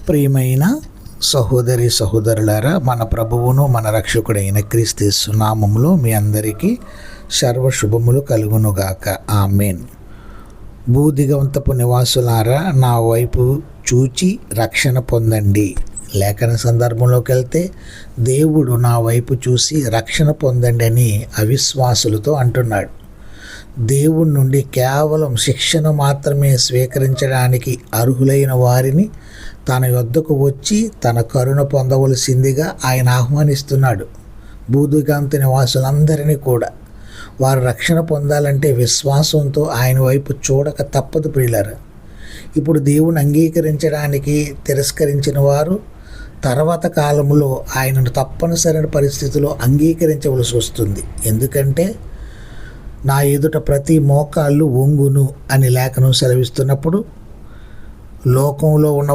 ప్రియమైన సహోదరి సహోదరులారా, మన ప్రభువును మన రక్షకుడైన క్రీస్తు యేసు నామములో మీ అందరికీ సర్వశుభములు కలుగునుగాక. ఆమేన్. భూదిగంతపు నివాసులారా, నా వైపు చూచి రక్షణ పొందండి. లేఖన సందర్భంలోకి వెళ్తే దేవుడు నా వైపు చూసి రక్షణ పొందండి అని అవిశ్వాసులతో అంటున్నాడు. దేవుడి నుండి కేవలం శిక్షణ మాత్రమే స్వీకరించడానికి అర్హులైన వారిని తన యొద్దకు వచ్చి తన కరుణ పొందవలసిందిగా ఆయన ఆహ్వానిస్తున్నాడు. భూదిగంత నివాసులందరినీ కూడా వారు రక్షణ పొందాలంటే విశ్వాసంతో ఆయన వైపు చూడక తప్పదు ప్రియులారా. ఇప్పుడు దేవుని అంగీకరించడానికి తిరస్కరించిన వారు తర్వాత కాలంలో ఆయనను తప్పనిసరైన పరిస్థితిలో అంగీకరించవలసి వస్తుంది. ఎందుకంటే నా ఎదుట ప్రతి మోకాళ్ళు వంగును అని లేఖనం సెలవిస్తున్నప్పుడు లోకంలో ఉన్న